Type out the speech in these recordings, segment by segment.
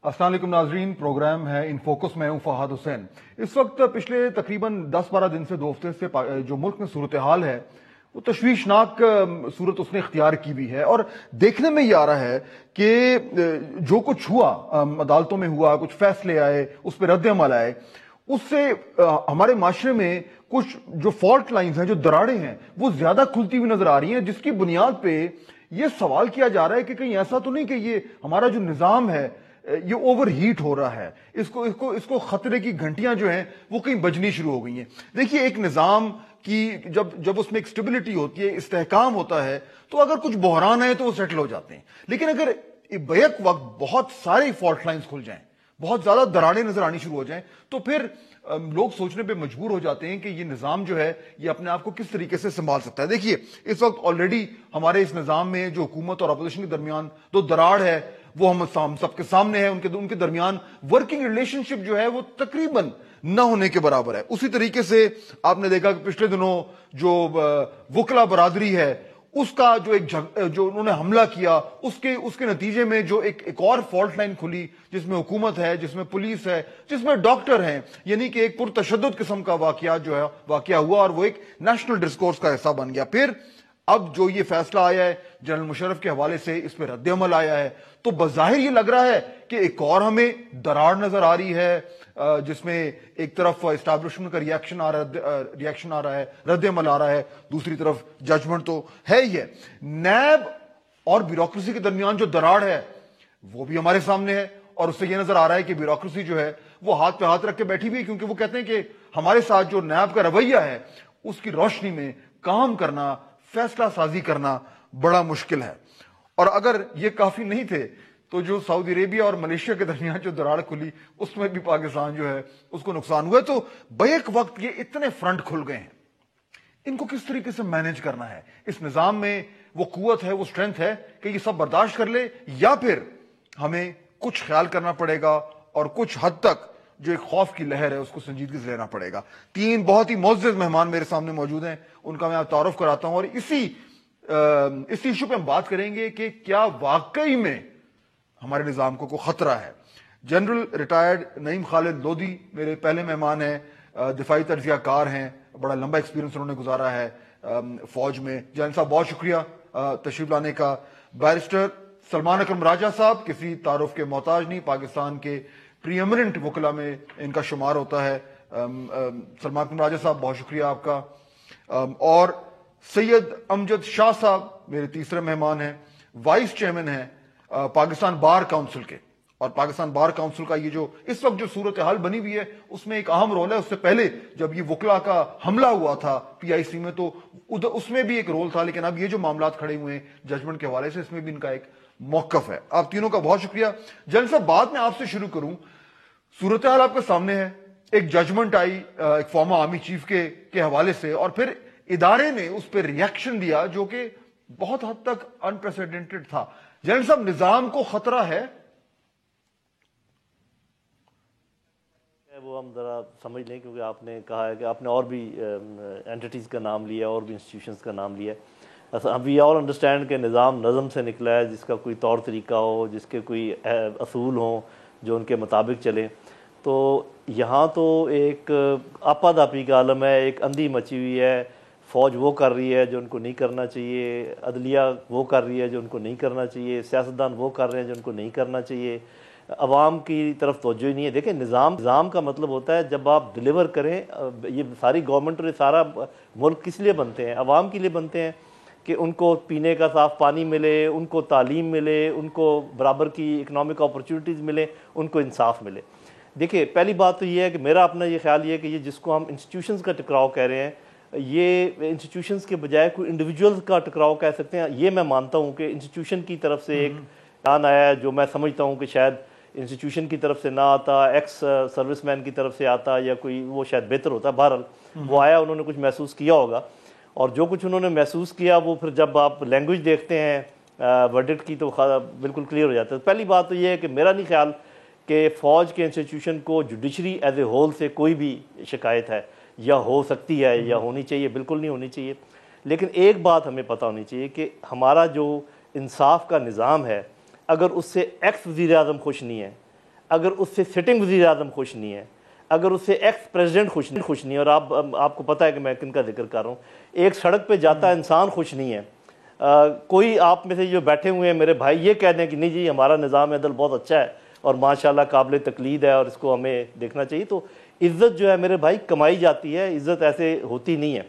السلام علیکم ناظرین، پروگرام ہے ان فوکس میں ہوں فہد حسین۔ اس وقت پچھلے تقریباً 10-12 دن سے 2 ہفتے سے جو ملک میں صورتحال ہے وہ تشویشناک صورت اس نے اختیار کی بھی ہے، اور دیکھنے میں یہ آ رہا ہے کہ جو کچھ ہوا عدالتوں میں ہوا، کچھ فیصلے آئے، اس پہ رد عمل آئے، اس سے ہمارے معاشرے میں کچھ جو فالٹ لائنز ہیں، جو دراڑیں ہیں، وہ زیادہ کھلتی ہوئی نظر آ رہی ہیں، جس کی بنیاد پہ یہ سوال کیا جا رہا ہے کہ کہیں ایسا تو نہیں کہ یہ ہمارا جو نظام ہے یہ اوور ہیٹ ہو رہا ہے، اس کو خطرے کی گھنٹیاں جو ہیں وہ کہیں بجنی شروع ہو گئی ہیں۔ دیکھیے، ایک نظام کی جب اس میں ایک سٹیبلٹی ہوتی ہے، استحکام ہوتا ہے، تو اگر کچھ بحران ہے تو وہ سیٹل ہو جاتے ہیں، لیکن اگر بیک وقت بہت سارے فالٹ لائنز کھل جائیں، بہت زیادہ دراڑیں نظر آنی شروع ہو جائیں، تو پھر لوگ سوچنے پہ مجبور ہو جاتے ہیں کہ یہ نظام جو ہے یہ اپنے آپ کو کس طریقے سے سنبھال سکتا ہے۔ دیکھیے، اس وقت آلریڈی ہمارے اس نظام میں جو حکومت اور اپوزیشن کے درمیان دو دراڑ ہے وہ ہم سب کے سامنے ہے، ان کے درمیان ورکنگ ریلیشن شپ جو ہے وہ تقریباً نہ ہونے کے برابر ہے۔ اسی طریقے سے آپ نے دیکھا کہ پچھلے دنوں جو وکلا برادری ہے، اس کا جو انہوں نے حملہ کیا، اس کے نتیجے میں جو ایک اور فالٹ لائن کھلی، جس میں حکومت ہے، جس میں پولیس ہے، جس میں ڈاکٹر ہیں، یعنی کہ ایک پرتشدد قسم کا واقعہ ہوا، اور وہ ایک نیشنل ڈسکورس کا حصہ بن گیا۔ پھر اب جو یہ فیصلہ آیا ہے جنرل مشرف کے حوالے سے، اس پہ رد عمل آیا ہے، تو بظاہر یہ لگ رہا ہے کہ ایک اور ہمیں دراڑ نظر آ رہی ہے، جس میں ایک طرف اسٹیبلشمنٹ کا ریئیکشن آ رہا ہے، رد عمل آ رہا ہے، دوسری طرف ججمنٹ تو ہے ہی ہے۔ نیب اور بیوروکریسی کے درمیان جو دراڑ ہے وہ بھی ہمارے سامنے ہے، اور اس سے یہ نظر آ رہا ہے کہ بیوروکریسی جو ہے وہ ہاتھ پہ ہاتھ رکھ کے بیٹھی ہوئی ہے، کیونکہ وہ کہتے ہیں کہ ہمارے ساتھ جو نیب کا رویہ ہے اس کی روشنی میں کام کرنا، فیصلہ سازی کرنا بڑا مشکل ہے۔ اور اگر یہ کافی نہیں تھے تو جو سعودی عربیہ اور ملیشیا کے درمیان جو دراڑ کھلی، اس میں بھی پاکستان جو ہے اس کو نقصان ہوا ہے۔ تو بیک وقت یہ اتنے فرنٹ کھل گئے ہیں، ان کو کس طریقے سے مینج کرنا ہے؟ اس نظام میں وہ قوت ہے، وہ اسٹرینتھ ہے کہ یہ سب برداشت کر لے، یا پھر ہمیں کچھ خیال کرنا پڑے گا اور کچھ حد تک جو ایک خوف کی لہر ہے اس کو سنجیدگی سے لینا پڑے گا۔ 3 بہت ہی معزز مہمان میرے سامنے موجود ہیں، ان کا میں آپ تعارف کراتا ہوں، اور اسی ایشو پہ ہم بات کریں گے کہ کیا واقعی میں ہمارے نظام کو کوئی خطرہ ہے۔ جنرل ریٹائرڈ نعیم خالد لودھی میرے پہلے مہمان ہیں، دفاعی تجزیہ کار ہیں، بڑا لمبا ایکسپیرینس انہوں نے گزارا ہے فوج میں۔ جنرل صاحب بہت شکریہ تشریف لانے کا۔ بیرسٹر سلمان اکرم راجہ صاحب کسی تعارف کے محتاج نہیں، پاکستان کے پری ایمننٹ وکلا میں ان کا شمار ہوتا ہے۔ سلمان اکرم راجہ صاحب بہت شکریہ آپ کا۔ اور سید امجد شاہ صاحب میرے تیسرے مہمان ہیں، وائس چیئرمین ہیں پاکستان بار کونسل کے، اور پاکستان بار کونسل کا یہ جو اس وقت جو صورتحال بنی ہوئی ہے اس میں ایک اہم رول ہے۔ اس سے پہلے جب یہ وکلا کا حملہ ہوا تھا PIC میں، تو اس میں بھی ایک رول تھا، لیکن اب یہ جو معاملات کھڑے ہوئے ہیں ججمنٹ کے حوالے سے، اس میں بھی ان کا ایک موقف ہے۔ آپ تینوں کا بہت شکریہ۔ جنرل صاحب، بات میں آپ سے شروع کروں، صورتحال آپ کے سامنے ہے، ایک ججمنٹ آئی ایک فارمر آرمی چیف کے حوالے سے، اور پھر ادارے نے اس پہ ریئیکشن دیا جو کہ بہت حد تک انپریسیڈنٹڈ تھا۔ جنرل صاحب، نظام کو خطرہ ہے؟ وہ ہم ذرا سمجھ لیں، کیونکہ آپ نے کہا ہے کہ آپ نے اور بھی اینٹیز کا نام لیا، اور بھی انسٹیٹیوشنز کا نام لیا۔ وی آل انڈرسٹینڈ کہ نظام نظم سے نکلا ہے، جس کا کوئی طور طریقہ ہو، جس کے کوئی اصول ہوں جو ان کے مطابق چلیں۔ تو یہاں تو ایک آپا داپی کا عالم ہے، ایک اندھی مچی ہوئی ہے۔ فوج وہ کر رہی ہے جو ان کو نہیں کرنا چاہیے، عدلیہ وہ کر رہی ہے جو ان کو نہیں کرنا چاہیے، سیاستدان وہ کر رہے ہیں جو ان کو نہیں کرنا چاہیے، عوام کی طرف توجہ ہی نہیں ہے۔ دیکھیں، نظام کا مطلب ہوتا ہے جب آپ ڈیلیور کریں، یہ ساری گورنمنٹ اور سارا ملک کس لیے بنتے ہیں؟ عوام کے لیے بنتے ہیں، کہ ان کو پینے کا صاف پانی ملے، ان کو تعلیم ملے، ان کو برابر کی اکنامک اپرچونٹیز ملے، ان کو انصاف ملے۔ دیکھیں، پہلی بات تو یہ ہے کہ میرا اپنا یہ خیال یہ ہے کہ یہ جس کو ہم انسٹیٹیوشنز کا ٹکراؤ کہہ رہے ہیں، یہ انسٹیٹیوشنز کے بجائے کوئی انڈیویجولز کا ٹکراؤ کہہ سکتے ہیں۔ یہ میں مانتا ہوں کہ انسٹیٹیوشن کی طرف سے ایک بیان آیا ہے جو میں سمجھتا ہوں کہ شاید انسٹیٹیوشن کی طرف سے نہ آتا، ایکس سروس مین کی طرف سے آتا، یا کوئی وہ شاید بہتر ہوتا۔ بہرحال وہ آیا، انہوں نے کچھ محسوس کیا ہوگا، اور جو کچھ انہوں نے محسوس کیا وہ پھر جب آپ لینگویج دیکھتے ہیں ورڈکٹ کی تو بالکل کلیئر ہو جاتا ہے۔ پہلی بات تو یہ ہے کہ میرا نہیں خیال کہ فوج کے انسٹیٹیوشن کو جوڈیشری ایز اے ہول سے کوئی بھی شکایت ہے، یا ہو سکتی ہے، یا ہونی چاہیے، بالکل نہیں ہونی چاہیے۔ لیکن ایک بات ہمیں پتہ ہونی چاہیے کہ ہمارا جو انصاف کا نظام ہے، اگر اس سے ایکس وزیر اعظم خوش نہیں ہے، اگر اس سے سٹنگ وزیر اعظم خوش نہیں ہے, اگر اس سے ایکس پریزیڈنٹ خوش نہیں ہے, اور آپ کو پتہ ہے کہ میں کن کا ذکر کر رہا ہوں, ایک سڑک پہ جاتا انسان خوش نہیں ہے, کوئی آپ میں سے جو بیٹھے ہوئے ہیں میرے بھائی یہ کہہ دیں کہ نہیں جی ہمارا نظام عدل بہت اچھا ہے اور ماشاءاللہ قابل تقلید ہے اور اس کو ہمیں دیکھنا چاہیے, تو عزت جو ہے میرے بھائی کمائی جاتی ہے, عزت ایسے ہوتی نہیں ہے.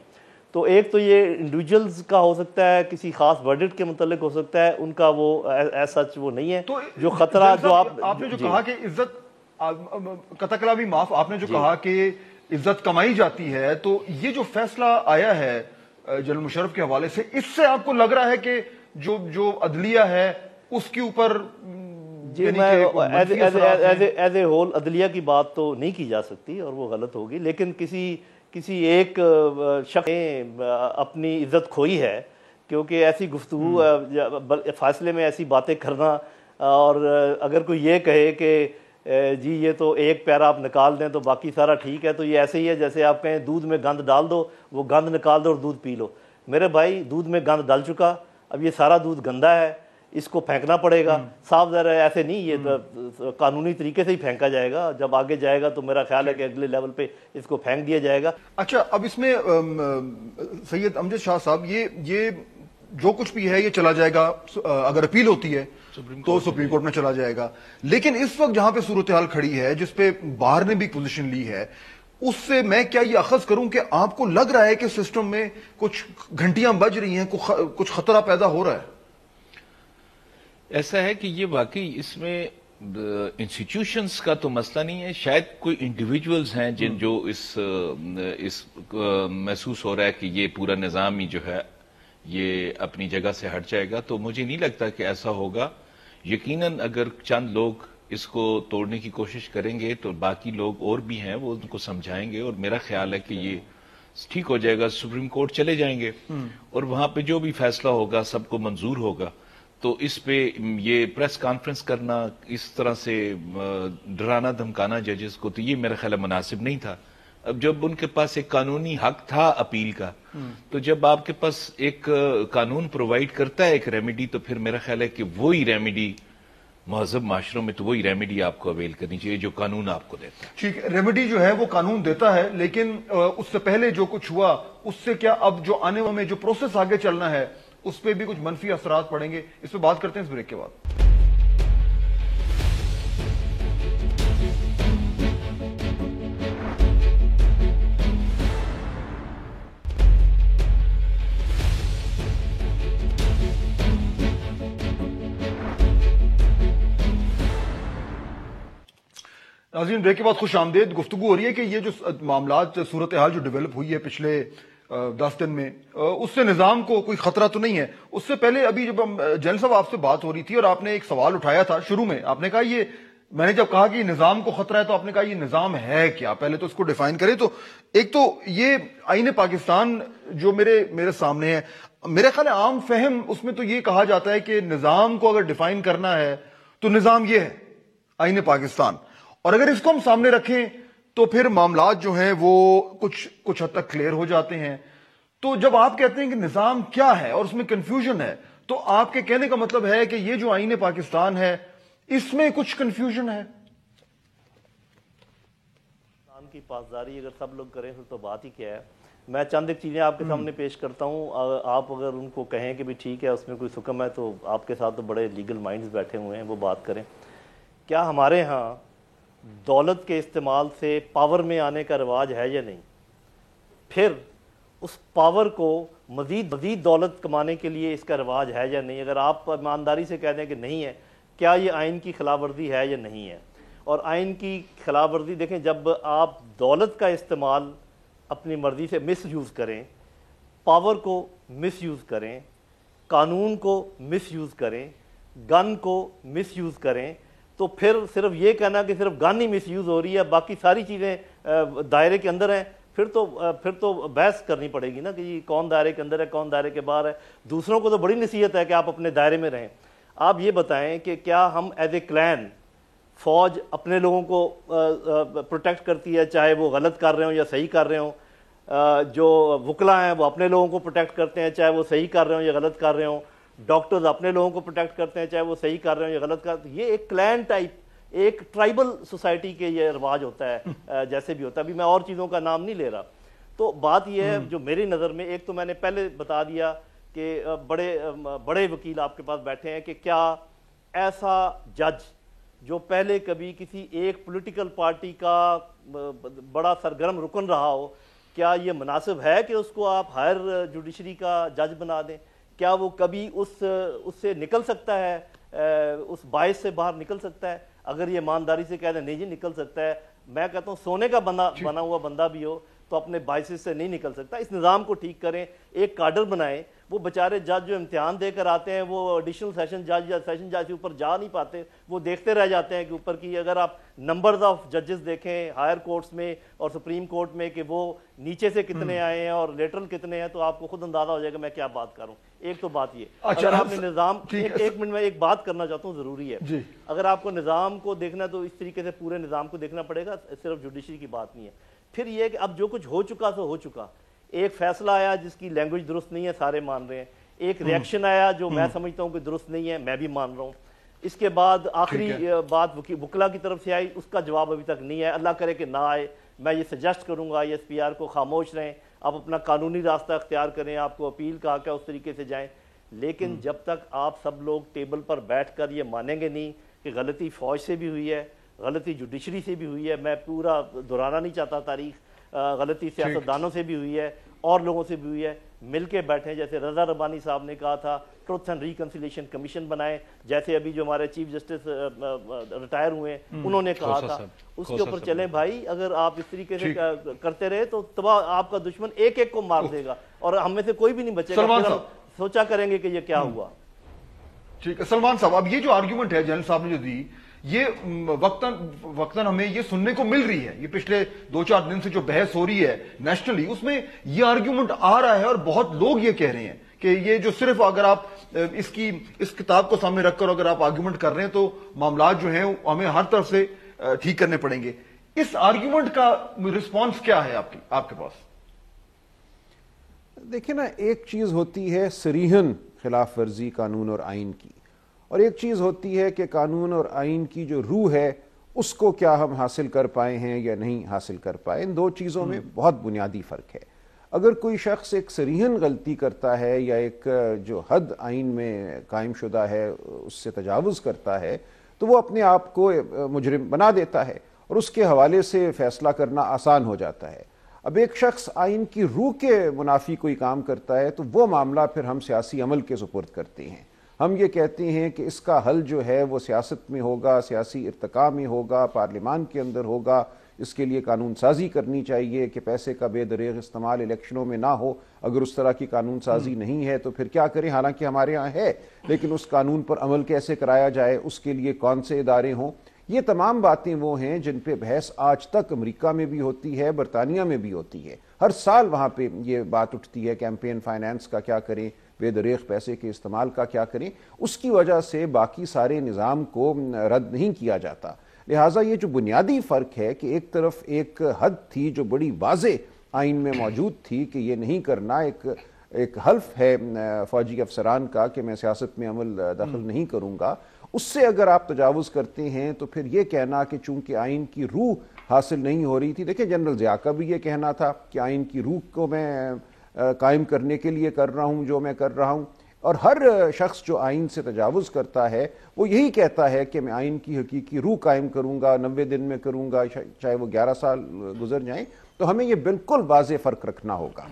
تو ایک تو یہ انڈیویجولز کا ہو سکتا ہے, کسی خاص ورڈکٹ کے متعلق ہو سکتا ہے, ان کا وہ ایز سچ وہ نہیں ہے. تو جو خطرہ جو آپ نے جو کہا کہ عزت قطع کلامی معاف, آپ نے جو کہا کہ عزت کمائی جاتی ہے, تو یہ جو فیصلہ آیا ہے جنرل مشرف کے حوالے سے, اس سے آپ کو لگ رہا ہے کہ جو عدلیہ ہے اس کے اوپر جی میں ایز اے ہول عدلیہ کی بات تو نہیں کی جا سکتی اور وہ غلط ہوگی, لیکن کسی ایک شخص نے اپنی عزت کھوئی ہے, کیونکہ ایسی گفتگو فاصلے میں ایسی باتیں کرنا, اور اگر کوئی یہ کہے کہ جی یہ تو ایک پیرا آپ نکال دیں تو باقی سارا ٹھیک ہے, تو یہ ایسے ہی ہے جیسے آپ کہیں دودھ میں گند ڈال دو, وہ گند نکال دو اور دودھ پی لو. میرے بھائی دودھ میں گند ڈل چکا, اب یہ سارا دودھ گندا ہے, اس کو پھینکنا پڑے گا. صاف ظاہر ہے ایسے نہیں, یہ قانونی طریقے سے ہی پھینکا جائے گا, جب آگے جائے گا تو میرا خیال ہے کہ اگلے لیول پہ اس کو پھینک دیا جائے گا. اچھا, اب اس میں سید امجد شاہ صاحب, یہ جو کچھ بھی ہے یہ چلا جائے گا, اگر اپیل ہوتی ہے تو سپریم کورٹ میں چلا جائے گا, لیکن اس وقت جہاں پہ صورتحال کھڑی ہے جس پہ باہر نے بھی پوزیشن لی ہے, اس سے میں کیا یہ اخذ کروں کہ آپ کو لگ رہا ہے کہ سسٹم میں کچھ گھنٹیاں بج رہی ہیں, کچھ خطرہ پیدا ہو رہا ہے؟ ایسا ہے کہ یہ واقعی اس میں انسٹیٹیوشنز کا تو مسئلہ نہیں ہے, شاید کوئی انڈیویجولز ہیں جو اس محسوس ہو رہا ہے کہ یہ پورا نظام ہی جو ہے یہ اپنی جگہ سے ہٹ جائے گا. تو مجھے نہیں لگتا کہ ایسا ہوگا. یقیناً اگر چند لوگ اس کو توڑنے کی کوشش کریں گے تو باقی لوگ اور بھی ہیں وہ ان کو سمجھائیں گے, اور میرا خیال ہے کہ یہ ٹھیک ہو جائے گا. سپریم کورٹ چلے جائیں گے اور وہاں پہ جو بھی فیصلہ ہوگا سب کو منظور ہوگا. تو اس پہ یہ پریس کانفرنس کرنا, اس طرح سے ڈرانا دھمکانا ججز کو, تو یہ میرا خیال مناسب نہیں تھا. اب جب ان کے پاس ایک قانونی حق تھا اپیل کا, تو جب آپ کے پاس ایک قانون پرووائڈ کرتا ہے ایک ریمیڈی, تو پھر میرا خیال ہے کہ وہی ریمیڈی مہذب معاشروں میں تو وہی ریمیڈی آپ کو اویل کرنی چاہیے جو قانون آپ کو دیتا ہے. ٹھیک, ریمیڈی جو ہے وہ قانون دیتا ہے, لیکن اس سے پہلے جو کچھ ہوا اس سے کیا اب جو آنے والے جو پروسیس آگے چلنا ہے اس پہ بھی کچھ منفی اثرات پڑیں گے؟ اس پہ بات کرتے ہیں اس بریک کے بعد. ناظرین, بریک کے بعد خوش آمدید. گفتگو ہو رہی ہے کہ یہ جو معاملات صورتحال جو ڈیولپ ہوئی ہے پچھلے 10 دن میں, اس سے نظام کو کوئی خطرہ تو نہیں ہے. اس سے پہلے ابھی جب جنرل صاحب آپ سے بات ہو رہی تھی اور آپ نے ایک سوال اٹھایا تھا شروع میں, آپ نے کہا یہ, میں نے جب کہا کہ نظام کو خطرہ ہے تو آپ نے کہا یہ نظام ہے کیا, پہلے تو اس کو ڈیفائن کریں. تو ایک تو یہ آئین پاکستان جو میرے سامنے ہے, میرے خیال عام فہم اس میں تو یہ کہا جاتا ہے کہ نظام کو اگر ڈیفائن کرنا ہے تو نظام یہ ہے آئین پاکستان, اور اگر اس کو ہم سامنے رکھیں تو پھر معاملات جو ہیں وہ کچھ حد تک کلیئر ہو جاتے ہیں. تو جب آپ کہتے ہیں کہ نظام کیا ہے اور اس میں کنفیوژن ہے, تو آپ کے کہنے کا مطلب ہے کہ یہ جو آئین پاکستان ہے اس میں کچھ کنفیوژن ہے؟ پاکستان کی پاسداری اگر سب لوگ کریں پھر تو بات ہی کیا ہے. میں چند ایک چیزیں آپ کے سامنے پیش کرتا ہوں, آپ اگر ان کو کہیں کہ بھی ٹھیک ہے اس میں کوئی حکم ہے, تو آپ کے ساتھ تو بڑے لیگل مائنڈز بیٹھے ہوئے ہیں, وہ بات کریں. کیا ہمارے ہاں دولت کے استعمال سے پاور میں آنے کا رواج ہے یا نہیں؟ پھر اس پاور کو مزید دولت کمانے کے لیے اس کا رواج ہے یا نہیں؟ اگر آپ ایمانداری سے کہہ دیں کہ نہیں ہے, کیا یہ آئین کی خلاف ورزی ہے یا نہیں ہے؟ اور آئین کی خلاف ورزی دیکھیں, جب آپ دولت کا استعمال اپنی مرضی سے مس یوز کریں, پاور کو مس یوز کریں, قانون کو مس یوز کریں, گن کو مس یوز کریں, تو پھر صرف یہ کہنا کہ صرف گن ہی مس یوز ہو رہی ہے باقی ساری چیزیں دائرے کے اندر ہیں, پھر تو بحث کرنی پڑے گی نا کہ یہ کون دائرے کے اندر ہے کون دائرے کے باہر ہے. دوسروں کو تو بڑی نصیحت ہے کہ آپ اپنے دائرے میں رہیں. آپ یہ بتائیں کہ کیا ہم ایز اے کلین, فوج اپنے لوگوں کو پروٹیکٹ کرتی ہے چاہے وہ غلط کر رہے ہوں یا صحیح کر رہے ہوں, جو وکلا ہیں وہ اپنے لوگوں کو پروٹیکٹ کرتے ہیں چاہے وہ صحیح کر رہے ہوں یا غلط کر رہے ہوں, ڈاکٹرز اپنے لوگوں کو پروٹیکٹ کرتے ہیں چاہے وہ صحیح کر رہے ہوں یا غلط کر رہے ہوں. یہ ایک کلین ٹائپ ایک ٹرائبل سوسائٹی کے یہ رواج ہوتا ہے جیسے بھی ہوتا ہے. ابھی میں اور چیزوں کا نام نہیں لے رہا. تو بات یہ ہے جو میری نظر میں, ایک تو میں نے پہلے بتا دیا کہ بڑے وکیل آپ کے پاس بیٹھے ہیں کہ کیا ایسا جج جو پہلے کبھی کسی ایک پولیٹیکل پارٹی کا بڑا سرگرم رکن رہا ہو, کیا یہ مناسب ہے کہ اس کو آپ ہائر جوڈیشری کا جج بنا دیں؟ کیا وہ کبھی اس سے نکل سکتا ہے, اس باعث سے باہر نکل سکتا ہے؟ اگر یہ ایمانداری سے کہہ دیں نہیں جی نکل سکتا ہے, میں کہتا ہوں سونے کا بنا ہوا بندہ بھی ہو تو اپنے باعث سے نہیں نکل سکتا. اس نظام کو ٹھیک کریں, ایک کاڈر بنائیں. وہ بیچارے جج جو امتحان دے کر آتے ہیں وہ ایڈیشنل سیشن جج یا سیشن جج کے اوپر جا نہیں پاتے, وہ دیکھتے رہ جاتے ہیں کہ اوپر کی. اگر آپ نمبرز آف ججز دیکھیں ہائر کورٹس میں اور سپریم کورٹ میں کہ وہ نیچے سے کتنے آئے ہیں اور لیٹرل کتنے ہیں, تو آپ کو خود اندازہ ہو جائے گا میں کیا بات کروں. ایک تو بات یہ, اگر آپ نے نظام, ایک منٹ میں ایک بات کرنا چاہتا ہوں, ضروری ہے. اگر آپ کو نظام کو دیکھنا تو اس طریقے سے پورے نظام کو دیکھنا پڑے گا, صرف جوڈیشری کی بات نہیں ہے. پھر یہ کہ اب جو کچھ ہو چکا تو ہو چکا. ایک فیصلہ آیا جس کی لینگویج درست نہیں ہے, سارے مان رہے ہیں. ایک ریئیکشن آیا جو میں سمجھتا ہوں کہ درست نہیں ہے, میں بھی مان رہا ہوں. اس کے بعد آخری بات وکلا کی طرف سے آئی, اس کا جواب ابھی تک نہیں ہے. اللہ کرے کہ نہ آئے. میں یہ سجیسٹ کروں گا ایس پی آر کو خاموش رہیں, آپ اپنا قانونی راستہ اختیار کریں, آپ کو اپیل کہا کہ اس طریقے سے جائیں. لیکن جب تک آپ سب لوگ ٹیبل پر بیٹھ کر یہ مانیں گے نہیں کہ غلطی فوج سے بھی ہوئی ہے, غلطی جوڈیشری سے بھی ہوئی ہے, میں پورا دہرانا نہیں چاہتا تاریخ, غلطی سیاستدانوں سے بھی ہوئی ہے اور لوگوں سے بھی ہوئی ہے, مل کے بیٹھیں. جیسے رضا ربانی صاحب نے کہا تھا ٹروتھ اینڈ ریکنسیلیشن کمیشن بنائیں, جیسے ابھی جو ہمارے چیف جسٹس ریٹائر ہوئے ہیں انہوں نے کہا تھا, اس کے اوپر چلیں بھائی. اگر آپ اس طریقے سے کرتے رہے تو تباہ آپ کا دشمن ایک ایک کو مار دے گا اور ہم میں سے کوئی بھی نہیں بچے گا. سوچا کریں گے کہ یہ کیا ہوا. ٹھیک ہے سلمان صاحب, اب یہ جو آرگیومنٹ ہے جنرل صاحب نے جو دی, یہ وقتاً ہمیں یہ سننے کو مل رہی ہے. یہ پچھلے 2-4 دن سے جو بحث ہو رہی ہے نیشنلی, اس میں یہ آرگیومنٹ آ رہا ہے اور بہت لوگ یہ کہہ رہے ہیں کہ یہ جو صرف اگر آپ اس کتاب کو سامنے رکھ کر اگر آپ آرگیومنٹ کر رہے ہیں تو معاملات جو ہیں ہمیں ہر طرف سے ٹھیک کرنے پڑیں گے. اس آرگیومنٹ کا رسپانس کیا ہے آپ کے پاس؟ دیکھیں نا, ایک چیز ہوتی ہے صریحاً خلاف ورزی قانون اور آئین کی, اور ایک چیز ہوتی ہے کہ قانون اور آئین کی جو روح ہے اس کو کیا ہم حاصل کر پائے ہیں یا نہیں حاصل کر پائے. ان دو چیزوں میں بہت بنیادی فرق ہے. اگر کوئی شخص ایک صریحاً غلطی کرتا ہے یا ایک جو حد آئین میں قائم شدہ ہے اس سے تجاوز کرتا ہے تو وہ اپنے آپ کو مجرم بنا دیتا ہے اور اس کے حوالے سے فیصلہ کرنا آسان ہو جاتا ہے. اب ایک شخص آئین کی روح کے منافی کوئی کام کرتا ہے تو وہ معاملہ پھر ہم سیاسی عمل کے سپرد کرتے ہیں. ہم یہ کہتے ہیں کہ اس کا حل جو ہے وہ سیاست میں ہوگا, سیاسی ارتقاء میں ہوگا, پارلیمان کے اندر ہوگا. اس کے لیے قانون سازی کرنی چاہیے کہ پیسے کا بے دریغ استعمال الیکشنوں میں نہ ہو. اگر اس طرح کی قانون سازی نہیں ہے تو پھر کیا کریں, حالانکہ ہمارے ہاں ہے, لیکن اس قانون پر عمل کیسے کرایا جائے, اس کے لیے کون سے ادارے ہوں. یہ تمام باتیں وہ ہیں جن پہ بحث آج تک امریکہ میں بھی ہوتی ہے, برطانیہ میں بھی ہوتی ہے. ہر سال وہاں پہ یہ بات اٹھتی ہے کیمپین فائنانس کا کیا کریں, بے دریغ پیسے کے استعمال کا کیا کریں. اس کی وجہ سے باقی سارے نظام کو رد نہیں کیا جاتا. لہٰذا یہ جو بنیادی فرق ہے کہ ایک طرف ایک حد تھی جو بڑی واضح آئین میں موجود تھی کہ یہ نہیں کرنا, ایک حلف ہے فوجی افسران کا کہ میں سیاست میں عمل دخل نہیں کروں گا, اس سے اگر آپ تجاوز کرتے ہیں تو پھر یہ کہنا کہ چونکہ آئین کی روح حاصل نہیں ہو رہی تھی. دیکھیں جنرل ضیاء کا بھی یہ کہنا تھا کہ آئین کی روح کو میں قائم کرنے کے لیے کر رہا ہوں جو میں کر رہا ہوں, اور ہر شخص جو آئین سے تجاوز کرتا ہے وہ یہی کہتا ہے کہ میں آئین کی حقیقی روح قائم کروں گا, 90 دن میں کروں گا, چاہے وہ 11 سال گزر جائیں. تو ہمیں یہ بالکل واضح فرق رکھنا ہوگا.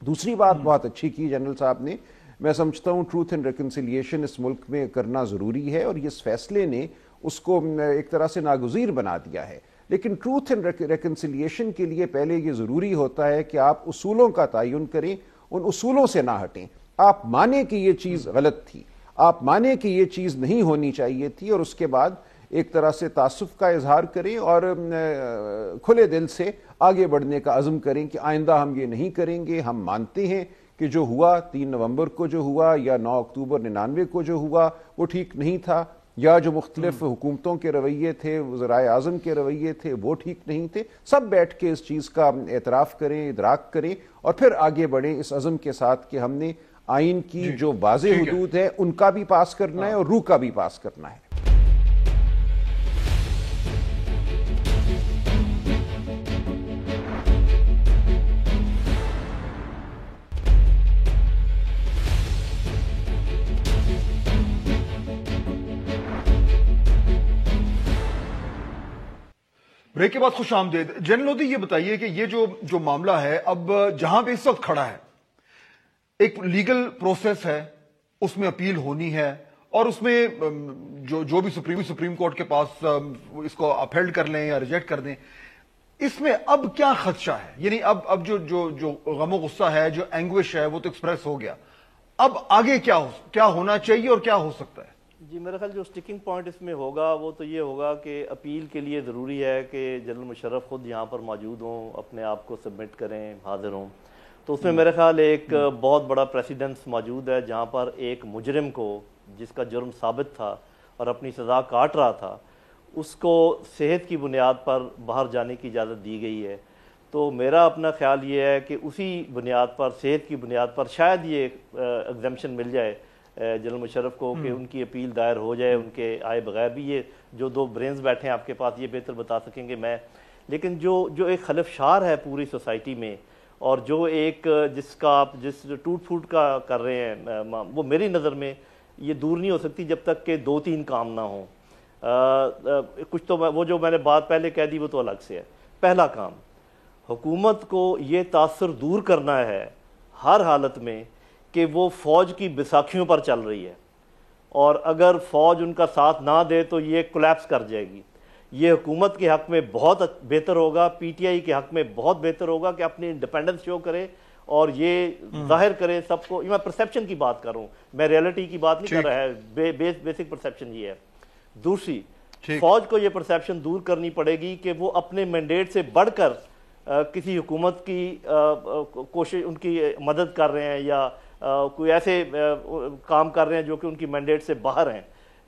دوسری بات بہت اچھی کی جنرل صاحب نے, میں سمجھتا ہوں ٹروتھ اینڈ ریکنسیلیشن اس ملک میں کرنا ضروری ہے اور اس فیصلے نے اس کو ایک طرح سے ناگزیر بنا دیا ہے. لیکن ٹروتھ اینڈ ریکنسیلیشن کے لیے پہلے یہ ضروری ہوتا ہے کہ آپ اصولوں کا تعین کریں, ان اصولوں سے نہ ہٹیں. آپ مانیں کہ یہ چیز غلط تھی, آپ مانیں کہ یہ چیز نہیں ہونی چاہیے تھی, اور اس کے بعد ایک طرح سے تعصب کا اظہار کریں اور کھلے دل سے آگے بڑھنے کا عزم کریں کہ آئندہ ہم یہ نہیں کریں گے. ہم مانتے ہیں کہ جو ہوا 3 نومبر کو جو ہوا یا 9 اکتوبر 99 کو جو ہوا وہ ٹھیک نہیں تھا, یا جو مختلف حکومتوں کے رویے تھے, وزرائے اعظم کے رویے تھے, وہ ٹھیک نہیں تھے. سب بیٹھ کے اس چیز کا اعتراف کریں, ادراک کریں اور پھر آگے بڑھیں اس عزم کے ساتھ کہ ہم نے آئین کی جو واضح حدود ہے ان کا بھی پاس کرنا ہے اور روح کا بھی پاس کرنا ہے. بریک کے بعد خوش آمدید جنرل لودھی. یہ بتائیے کہ یہ جو معاملہ ہے اب جہاں پہ اس وقت کھڑا ہے، ایک لیگل پروسیس ہے، اس میں اپیل ہونی ہے، اور اس میں جو بھی سپریم کورٹ کے پاس اس کو اپہیلڈ کر لیں یا ریجیکٹ کر دیں، اس میں اب کیا خدشہ ہے؟ یعنی اب جو غم و غصہ ہے، جو اینگوش ہے، وہ تو ایکسپریس ہو گیا. اب آگے کیا ہونا چاہیے اور کیا ہو سکتا ہے؟ جی میرا خیال جو سٹیکنگ پوائنٹ اس میں ہوگا وہ تو یہ ہوگا کہ اپیل کے لیے ضروری ہے کہ جنرل مشرف خود یہاں پر موجود ہوں، اپنے آپ کو سبمٹ کریں، حاضر ہوں. تو اس میں میرے خیال ایک بہت بڑا پریسیڈنس موجود ہے جہاں پر ایک مجرم کو جس کا جرم ثابت تھا اور اپنی سزا کاٹ رہا تھا، اس کو صحت کی بنیاد پر باہر جانے کی اجازت دی گئی ہے. تو میرا اپنا خیال یہ ہے کہ اسی بنیاد پر، صحت کی بنیاد پر شاید یہ ایگزمپشن مل جائے جنرل مشرف کو کہ ان کی اپیل دائر ہو جائے ان کے آئے بغیر بھی. یہ جو دو برینز بیٹھے ہیں آپ کے پاس یہ بہتر بتا سکیں گے میں. لیکن جو ایک خلفشار ہے پوری سوسائٹی میں، اور جو ایک جس ٹوٹ پھوٹ کا کر رہے ہیں، وہ میری نظر میں یہ دور نہیں ہو سکتی جب تک کہ 2-3 کام نہ ہوں. کچھ تو وہ جو میں نے بات پہلے کہہ دی وہ تو الگ سے ہے. پہلا کام، حکومت کو یہ تاثر دور کرنا ہے ہر حالت میں کہ وہ فوج کی بیساکھیوں پر چل رہی ہے، اور اگر فوج ان کا ساتھ نہ دے تو یہ کولیپس کر جائے گی. یہ حکومت کے حق میں بہت بہتر ہوگا، پی ٹی آئی کے حق میں بہت بہتر ہوگا کہ اپنی انڈیپینڈنس شو کرے اور یہ ظاہر کرے سب کو. میں پرسیپشن کی بات کر رہا ہوں، میں ریئلٹی کی بات نہیں کر رہا ہے. بیسک پرسیپشن یہ ہے. دوسری، فوج کو یہ پرسیپشن دور کرنی پڑے گی کہ وہ اپنے مینڈیٹ سے بڑھ کر کسی حکومت کی کوشش، ان کی مدد کر رہے ہیں یا کوئی ایسے کام کر رہے ہیں جو کہ ان کی مینڈیٹ سے باہر ہیں.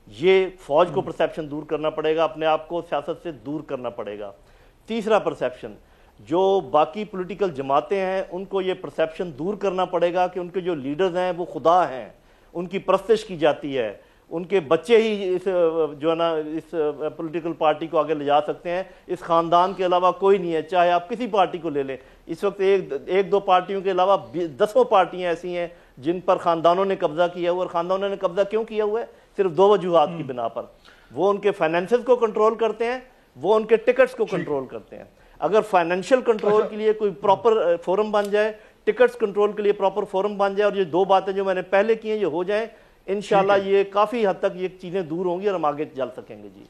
یہ فوج کو پرسیپشن دور کرنا پڑے گا، اپنے آپ کو سیاست سے دور کرنا پڑے گا. تیسرا پرسیپشن، جو باقی پولیٹیکل جماعتیں ہیں ان کو یہ پرسیپشن دور کرنا پڑے گا کہ ان کے جو لیڈرز ہیں وہ خدا ہیں، ان کی پرستش کی جاتی ہے، ان کے بچے ہی اس جو ہے نا اس پولیٹیکل پارٹی کو آگے لے جا سکتے ہیں، اس خاندان کے علاوہ کوئی نہیں ہے. چاہے آپ کسی پارٹی کو لے لیں، اس وقت ایک دو پارٹیوں کے علاوہ 10 پارٹیاں ایسی ہیں جن پر خاندانوں نے قبضہ کیا ہوا. اور خاندانوں نے قبضہ کیوں کیا ہوا ہے؟ صرف 2 وجوہات کی بنا پر. وہ ان کے فائنینسز کو کنٹرول کرتے ہیں، وہ ان کے ٹکٹس کو کنٹرول کرتے ہیں. اگر فائنینشیل کنٹرول کے لیے کوئی پراپر فورم بن جائے، ٹکٹس کنٹرول کے لیے پراپر فورم بن جائے، اور یہ 2 باتیں جو میں نے پہلے کی ہیں یہ ہو جائیں، انشاءاللہ یہ کافی حد تک یہ چیزیں دور ہوں گی اور ہم آگے چل سکیں گے. جی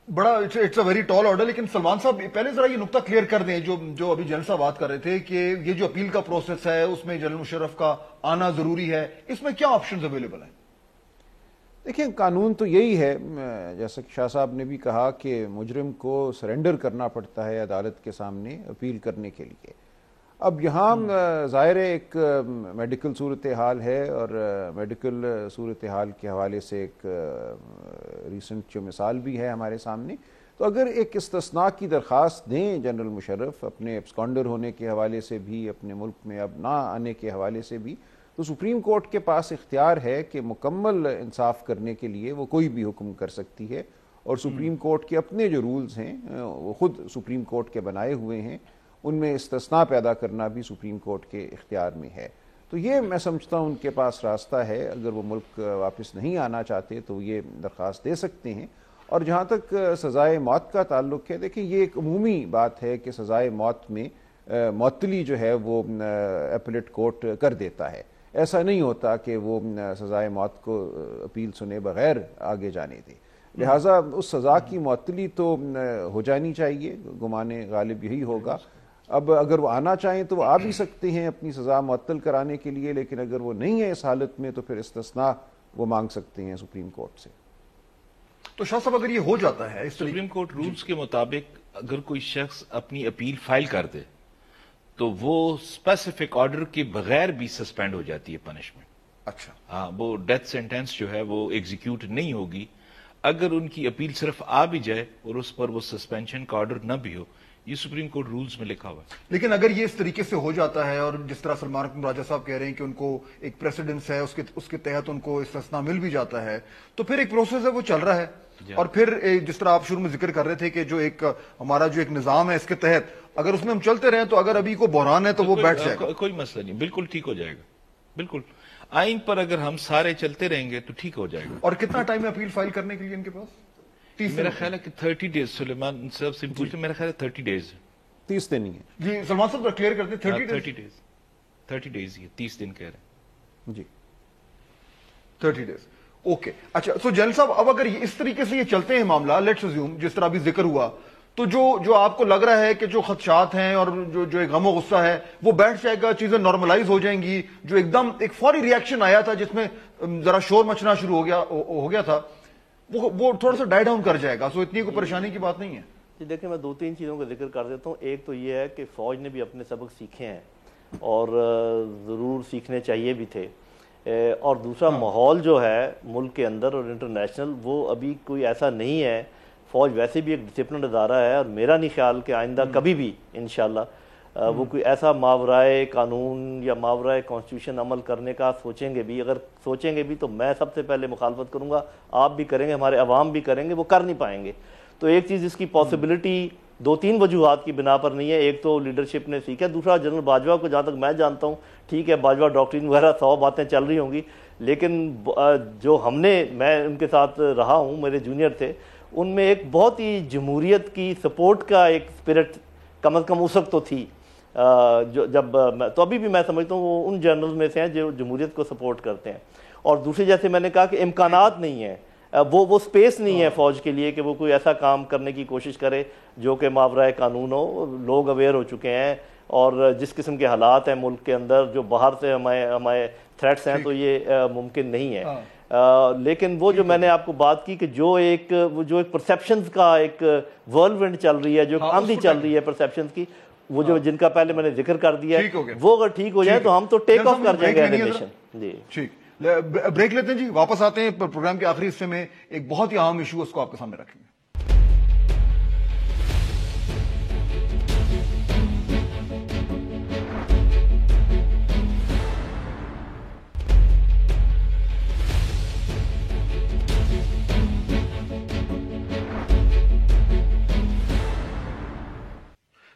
بڑا it's a very tall order. لیکن سلمان صاحب پہلے ذرا یہ نقطہ کلیئر کر دیں جو ابھی جنرل صاحب بات کر رہے تھے کہ یہ جو اپیل کا پروسیس ہے اس میں جنرل مشرف کا آنا ضروری ہے، اس میں کیا آپشنز اویلیبل ہیں؟ دیکھیں، قانون تو یہی ہے، جیسا کہ شاہ صاحب نے بھی کہا کہ مجرم کو سرنڈر کرنا پڑتا ہے عدالت کے سامنے اپیل کرنے کے لیے. اب یہاں ظاہر ایک میڈیکل صورتحال ہے، اور میڈیکل صورتحال کے حوالے سے ایک ریسنٹ جو مثال بھی ہے ہمارے سامنے. تو اگر ایک استثناء کی درخواست دیں جنرل مشرف اپنے ایبسکانڈر ہونے کے حوالے سے بھی، اپنے ملک میں اب نہ آنے کے حوالے سے بھی، تو سپریم کورٹ کے پاس اختیار ہے کہ مکمل انصاف کرنے کے لیے وہ کوئی بھی حکم کر سکتی ہے. اور سپریم کورٹ کے اپنے جو رولز ہیں وہ خود سپریم کورٹ کے بنائے ہوئے ہیں، ان میں استثناء پیدا کرنا بھی سپریم کورٹ کے اختیار میں ہے. تو یہ میں سمجھتا ہوں ان کے پاس راستہ ہے. اگر وہ ملک واپس نہیں آنا چاہتے تو یہ درخواست دے سکتے ہیں. اور جہاں تک سزائے موت کا تعلق ہے، دیکھیں یہ ایک عمومی بات ہے کہ سزائے موت میں معطلی جو ہے وہ اپیلیٹ کورٹ کر دیتا ہے. ایسا نہیں ہوتا کہ وہ سزائے موت کو اپیل سنے بغیر آگے جانے دے. لہٰذا اس سزا کی معطلی تو ہو جانی چاہیے، گمان غالب یہی ہوگا. اب اگر وہ آنا چاہیں تو وہ آ بھی سکتے ہیں اپنی سزا معطل کرانے کے لیے، لیکن اگر وہ نہیں ہے اس حالت میں تو پھر استثناء وہ مانگ سکتے ہیں سپریم کورٹ سے. تو شاہ صاحب اگر یہ ہو جاتا ہے سپریم کورٹ رولز کے مطابق اگر کوئی شخص اپنی اپیل فائل کر دے تو وہ اسپیسیفک آرڈر کے بغیر بھی سسپینڈ ہو جاتی ہے پنشمنٹ. اچھا، ہاں، وہ ڈیتھ سینٹینس جو ہے وہ ایگزیکیوٹ نہیں ہوگی اگر ان کی اپیل صرف آ بھی جائے اور اس پر وہ سسپینشن کا آرڈر نہ بھی ہو. یہ سپریم کورٹ رولز میں لکھا ہوا ہے. لیکن اگر یہ اس طریقے سے ہو جاتا ہے، اور جس طرح سلمان اکرم راجہ صاحب کہہ رہے ہیں کہ ان کو ایک پریسیڈنس ہے، اس کے تحت ان کو استثناء مل بھی جاتا ہے، تو پھر ایک پروسیس ہے وہ چل رہا ہے. اور پھر جس طرح آپ شروع میں ذکر کر رہے تھے کہ جو ایک ہمارا جو ایک نظام ہے اس کے تحت اگر اس میں ہم چلتے رہیں تو اگر ابھی کو بحران ہے تو وہ بیٹھ جائے گا. کوئی مسئلہ نہیں، بالکل ٹھیک ہو جائے گا. بالکل آئین پر اگر ہم سارے چلتے رہیں گے تو ٹھیک ہو جائے گا. اور کتنا ٹائم ہے اپیل فائل کرنے کے لیے ان کے پاس؟ میرا خیال ہے کہ 30 ڈیز سلیمان صاحب سے پوچھتے میرا خیال ہے 30 ڈیز 30 دن ہی ہے جی سلمان صاحب کلیئر کرتے ہیں 30 ڈیز یہ 30 دن کہہ رہے ہیں جی 30 ڈیز اوکے اچھا سو جنرل صاحب اب اگر اس طریقے سے یہ چلتے ہیں معاملہ لیٹس اسیوم جس طرح ابھی ذکر ہوا تو جو آپ کو لگ رہا ہے کہ جو خدشات ہیں اور جو ایک غم و غصہ ہے وہ بیٹھ جائے گا, چیزیں نارملائز ہو جائیں گی, جو ایک دم ایک فوری ری ایکشن آیا تھا جس میں ذرا شور مچنا شروع ہو گیا تھا وہ تھوڑا سا ڈائی ڈاؤن کر جائے گا, سو اتنی کوئی پریشانی کی بات نہیں ہے. جی دیکھیں میں 2-3 چیزوں کا ذکر کر دیتا ہوں. ایک تو یہ ہے کہ فوج نے بھی اپنے سبق سیکھے ہیں اور ضرور سیکھنے چاہیے بھی تھے, اور دوسرا ماحول جو ہے ملک کے اندر اور انٹرنیشنل وہ ابھی کوئی ایسا نہیں ہے. فوج ویسے بھی ایک ڈسپلنڈ ادارہ ہے اور میرا نہیں خیال کہ آئندہ کبھی بھی انشاءاللہ وہ کوئی ایسا ماورائے قانون یا ماورائے کانسٹیٹیوشن عمل کرنے کا سوچیں گے بھی. اگر سوچیں گے بھی تو میں سب سے پہلے مخالفت کروں گا, آپ بھی کریں گے, ہمارے عوام بھی کریں گے, وہ کر نہیں پائیں گے. تو ایک چیز اس کی پاسبلٹی 2-3 وجوہات کی بنا پر نہیں ہے. ایک تو لیڈرشپ نے سیکھا, دوسرا جنرل باجوہ کو جہاں تک میں جانتا ہوں ٹھیک ہے باجوہ ڈاکٹرین وغیرہ 100 باتیں چل رہی ہوں گی, لیکن جو میں ان کے ساتھ رہا ہوں, میرے جونیئر تھے, ان میں ایک بہت ہی جمہوریت کی سپورٹ کا ایک اسپرٹ کم از کم اس وقت تو تھی. تو ابھی بھی میں سمجھتا ہوں وہ ان جنرل میں سے ہیں جو جمہوریت کو سپورٹ کرتے ہیں. اور دوسری جیسے میں نے کہا کہ امکانات نہیں ہیں, وہ سپیس نہیں ہے فوج کے لیے کہ وہ کوئی ایسا کام کرنے کی کوشش کرے جو کہ ماورائے قانون ہو. لوگ اویئر ہو چکے ہیں اور جس قسم کے حالات ہیں ملک کے اندر, جو باہر سے ہمارے تھریٹس ہیں, تو یہ ممکن نہیں ہے. لیکن وہ جو میں نے آپ کو بات کی کہ جو ایک پرسیپشنز کا ایک ورلڈ چل رہی ہے, جو آندھی چل رہی ہے پرسیپشنز کی, وہ جو جن کا پہلے میں نے ذکر کر دیا ہے, وہ اگر ٹھیک ہو جائے تو ہم تو ٹیک آف کر جائیں گے ایز اے نیشن. جی ٹھیک, بریک لیتے ہیں جی, واپس آتے ہیں پروگرام کے آخری حصے میں. ایک بہت ہی اہم ایشو اس کو آپ کے سامنے رکھیں گے.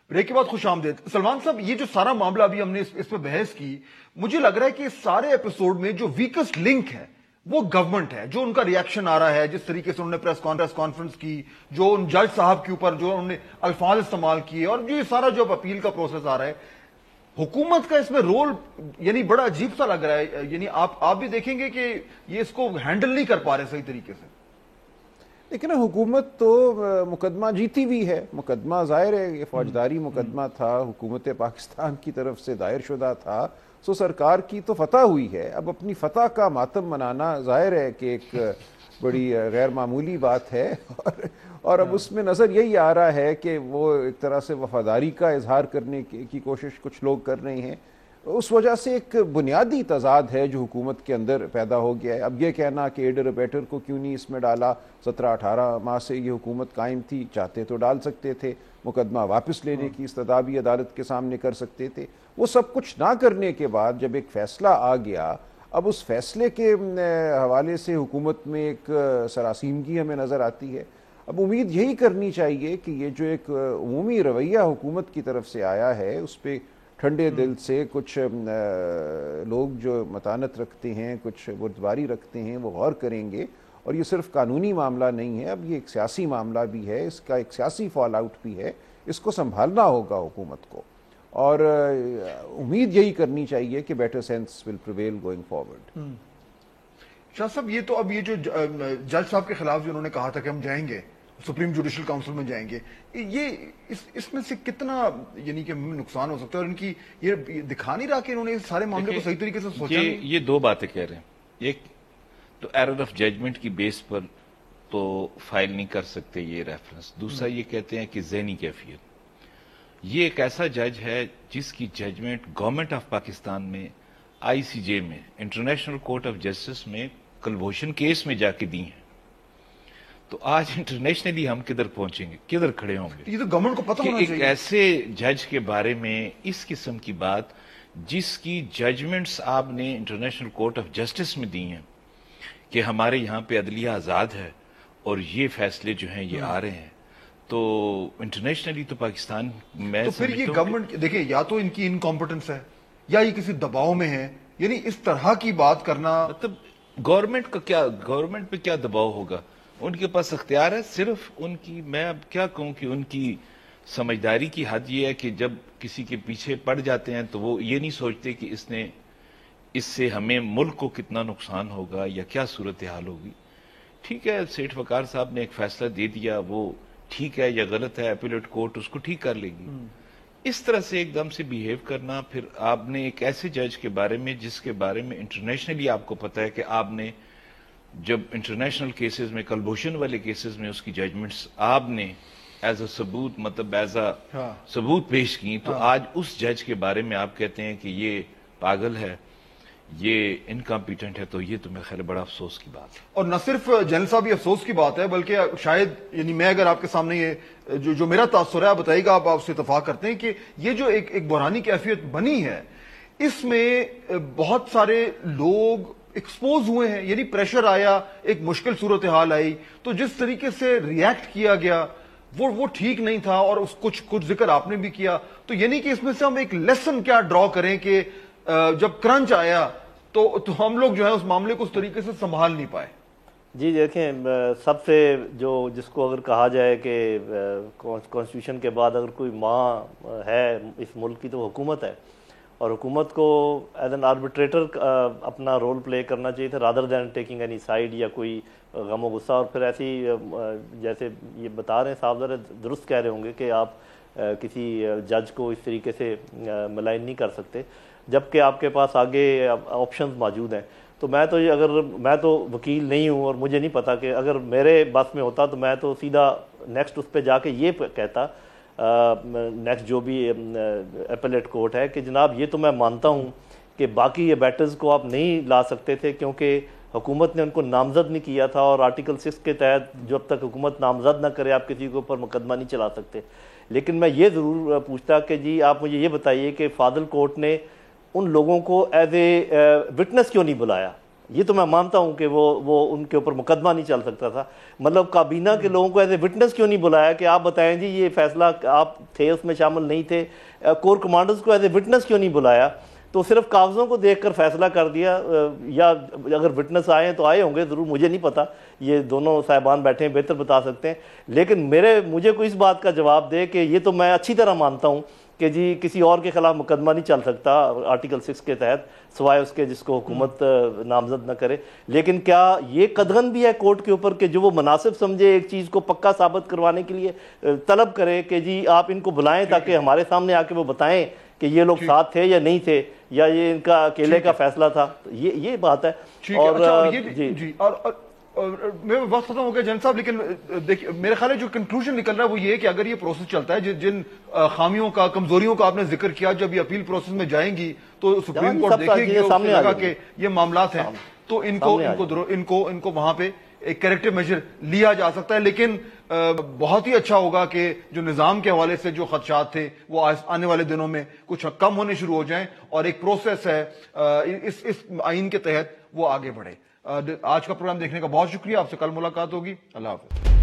بریک کے بعد خوش آمدید. سلمان صاحب یہ جو سارا معاملہ ابھی ہم نے اس پہ بحث کی, مجھے لگ رہا ہے کہ اس سارے ایپیسوڈ میں جو ویکسٹ لنک ہے وہ گورنمنٹ ہے. جو ان کا ری ایکشن آ رہا ہے, جس طریقے سے انہوں نے پریس کانفرنس کی, جو ان جج صاحب کے اوپر جو انہوں نے الفاظ استعمال کیے, اور جو یہ سارا جو اپیل کا پروسیس آ رہا ہے, حکومت کا اس میں رول یعنی بڑا عجیب سا لگ رہا ہے. یعنی آپ بھی دیکھیں گے کہ یہ اس کو ہینڈل نہیں کر پا رہے صحیح طریقے سے. لیکن حکومت تو مقدمہ جیتی ہوئی ہے. مقدمہ ظاہر ہے یہ فوجداری مقدمہ تھا, حکومت پاکستان کی طرف سے دائر شدہ تھا, سو سرکار کی تو فتح ہوئی ہے. اب اپنی فتح کا ماتم منانا ظاہر ہے کہ ایک بڑی غیر معمولی بات ہے, اور اب اس میں نظر یہی آ رہا ہے کہ وہ ایک طرح سے وفاداری کا اظہار کرنے کی کوشش کچھ لوگ کر رہے ہیں. اس وجہ سے ایک بنیادی تضاد ہے جو حکومت کے اندر پیدا ہو گیا ہے. اب یہ کہنا کہ ایڈر بیٹر کو کیوں نہیں اس میں ڈالا, 17-18 ماہ سے یہ حکومت قائم تھی, چاہتے تو ڈال سکتے تھے, مقدمہ واپس لینے کی استدعا بھی عدالت کے سامنے کر سکتے تھے. وہ سب کچھ نہ کرنے کے بعد جب ایک فیصلہ آ گیا, اب اس فیصلے کے حوالے سے حکومت میں ایک سراسیمگی ہمیں نظر آتی ہے. اب امید یہی کرنی چاہیے کہ یہ جو ایک عمومی رویہ حکومت کی طرف سے آیا ہے اس پہ ٹھنڈے دل سے کچھ لوگ جو متانت رکھتے ہیں, کچھ بردباری رکھتے ہیں, وہ غور کریں گے. اور یہ صرف قانونی معاملہ نہیں ہے, اب یہ ایک سیاسی معاملہ بھی ہے, اس کا ایک سیاسی فال آؤٹ بھی ہے. اس کو سنبھالنا ہوگا حکومت کو, اور امید یہی کرنی چاہیے کہ بیٹر سینس ول پریویل گوئنگ فارورڈ. شاہ صاحب یہ تو اب یہ جو جج صاحب کے خلاف جو انہوں نے کہا تھا کہ ہم جائیں گے سپریم جوڈیشل کاؤنسل میں جائیں گے, یہ اس میں سے کتنا یعنی کہ نقصان ہو سکتا ہے, اور ان کی یہ دکھا نہیں رہا کہ انہوں نے اس سارے معاملے کو صحیح طریقے سے سوچا نہیں. یہ 2 باتیں کہہ رہے ہیں. ایک تو ایرر آف ججمنٹ کی بیس پر تو فائل نہیں کر سکتے یہ ریفرنس. دوسرا یہ کہتے ہیں کہ ذہنی کیفیت. یہ ایک ایسا جج ہے جس کی ججمنٹ گورنمنٹ آف پاکستان میں ICJ میں انٹرنیشنل کورٹ آف جسٹس میں کلبھوشن کیس میں جا کے دی ہیں. تو آج انٹرنیشنلی ہم کدھر پہنچیں گے, کدھر کھڑے ہوں گے؟ یہ تو گورنمنٹ کو پتہ ہونا چاہیے. ایک ایسے جج کے بارے میں اس قسم کی بات جس کی ججمنٹس آپ نے انٹرنیشنل کورٹ آف جسٹس میں دی ہیں کہ ہمارے یہاں پہ عدلیہ آزاد ہے اور یہ فیصلے جو ہیں یہ آ رہے ہیں, تو انٹرنیشنلی تو پاکستان میں تو پھر یہ گورنمنٹ دیکھیں یا تو ان کی انکمپٹنس ہے یا یہ کسی دباؤ میں ہے. یعنی اس طرح کی بات کرنا, مطلب گورنمنٹ پہ کیا دباؤ ہوگا؟ ان کے پاس اختیار ہے. صرف ان کی میں اب کیا کہوں کہ ان کی سمجھداری کی حد یہ ہے کہ جب کسی کے پیچھے پڑ جاتے ہیں تو وہ یہ نہیں سوچتے کہ اس سے ہمیں ملک کو کتنا نقصان ہوگا یا کیا صورتحال ہوگی. ٹھیک ہے, سیٹھ وقار صاحب نے ایک فیصلہ دے دیا, وہ ٹھیک ہے یا غلط ہے, اپیلیٹ کورٹ اس کو ٹھیک کر لے گی. اس طرح سے ایک دم سے بیہیو کرنا, پھر آپ نے ایک ایسے جج کے بارے میں جس کے بارے میں انٹرنیشنلی آپ کو پتا ہے کہ آپ نے جب انٹرنیشنل کیسز میں, کلبھوشن والے کیسز میں اس کی ججمنٹس آپ نے ایز اے ثبوت, مطلب ایز اے ثبوت پیش کی, تو آج اس جج کے بارے میں آپ کہتے ہیں کہ یہ پاگل ہے, یہ انکمپیٹنٹ ہے, تو یہ تو میرے خیال بڑا افسوس کی بات ہے. اور نہ صرف جنرل صاحب یہ افسوس کی بات ہے, بلکہ شاید یعنی میں اگر آپ کے سامنے یہ جو میرا تاثر ہے آپ بتائیے گا, آپ اس سے اتفاق کرتے ہیں کہ یہ جو ایک بحرانی کیفیت بنی ہے, اس میں بہت سارے لوگ ایکسپوز ہوئے ہیں. یعنی پریشر آیا, ایک مشکل صورتحال آئی, تو جس طریقے سے ریئیکٹ کیا گیا وہ ٹھیک نہیں تھا, اور اس کچھ ذکر آپ نے بھی کیا. تو یعنی کہ اس میں سے ہم ایک لیسن کیا ڈرا کریں کہ جب کرنچ آیا تو ہم لوگ جو ہے اس معاملے کو اس طریقے سے سنبھال نہیں پائے. جی دیکھیں, سب سے جس کو اگر کہا جائے کہ کانسٹیٹیوشن کے بعد اگر کوئی ماں ہے اس ملک کی تو حکومت ہے, اور حکومت کو ایز این آربیٹریٹر اپنا رول پلے کرنا چاہیے تھا rather than taking any side یا کوئی غم و غصہ. اور پھر ایسی جیسے یہ بتا رہے ہیں صاحب, ذرا درست کہہ رہے ہوں گے کہ آپ کسی جج کو اس طریقے سے ملائن نہیں کر سکتے جبکہ آپ کے پاس آگے آپشنز موجود ہیں. تو میں تو وکیل نہیں ہوں, اور مجھے نہیں پتا کہ اگر میرے بس میں ہوتا تو میں تو سیدھا نیکسٹ اس پہ جا کے یہ کہتا, نیکسٹ جو بھی اپیلیٹ کورٹ ہے, کہ جناب یہ تو میں مانتا ہوں کہ باقی یہ بیٹرز کو آپ نہیں لا سکتے تھے کیونکہ حکومت نے ان کو نامزد نہیں کیا تھا, اور آرٹیکل 6 کے تحت جب تک حکومت نامزد نہ کرے آپ کسی کے اوپر مقدمہ نہیں چلا سکتے. لیکن میں یہ ضرور پوچھتا کہ جی آپ مجھے یہ بتائیے کہ فاضل کورٹ نے ان لوگوں کو ایز اے وٹنس کیوں نہیں بلایا؟ یہ تو میں مانتا ہوں کہ وہ ان کے اوپر مقدمہ نہیں چل سکتا تھا, مطلب کابینہ کے لوگوں کو ایز اے وٹنس کیوں نہیں بلایا کہ آپ بتائیں جی یہ فیصلہ آپ تھے اس میں شامل نہیں تھے, کور کمانڈرز کو ایز اے وٹنس کیوں نہیں بلایا؟ تو صرف کاغذوں کو دیکھ کر فیصلہ کر دیا, یا اگر وٹنس آئے ہیں تو آئے ہوں گے ضرور, مجھے نہیں پتا, یہ دونوں صاحبان بیٹھے ہیں بہتر بتا سکتے ہیں. لیکن مجھے کوئی اس بات کا جواب دے کہ یہ تو میں اچھی طرح مانتا ہوں کہ جی کسی اور کے خلاف مقدمہ نہیں چل سکتا آرٹیکل 6 کے تحت سوائے اس کے جس کو حکومت نامزد نہ کرے. لیکن کیا یہ قدغن بھی ہے کورٹ کے اوپر کہ جو وہ مناسب سمجھے ایک چیز کو پکا ثابت کروانے کے لیے طلب کرے کہ جی آپ ان کو بلائیں تاکہ ہمارے سامنے آ کے وہ بتائیں کہ یہ لوگ ساتھ تھے یا نہیں تھے, یا یہ ان کا اکیلے کا فیصلہ تھا؟ یہ بات ہے. اور جی میں وقت ختم ہو گیا جن صاحب, لیکن دیکھیے میرے خیال ہے جو کنکلوژن نکل رہا ہے وہ یہ ہے کہ اگر یہ پروسیس چلتا ہے, جن خامیوں کا, کمزوریوں کا آپ نے ذکر کیا, جب یہ اپیل پروسیس میں جائیں گی تو سپریم کورٹ دیکھے گی, اسے لگا کہ یہ معاملات ہیں تو ان کو وہاں پہ ایک کریکٹیو میجر لیا جا سکتا ہے. لیکن بہت ہی اچھا ہوگا کہ جو نظام کے حوالے سے جو خدشات تھے وہ آنے والے دنوں میں کچھ کم ہونے شروع ہو جائیں, اور ایک پروسیس ہے اس آئین کے تحت وہ آگے بڑھے. آج کا پروگرام دیکھنے کا بہت شکریہ, آپ سے کل ملاقات ہوگی. اللہ حافظ.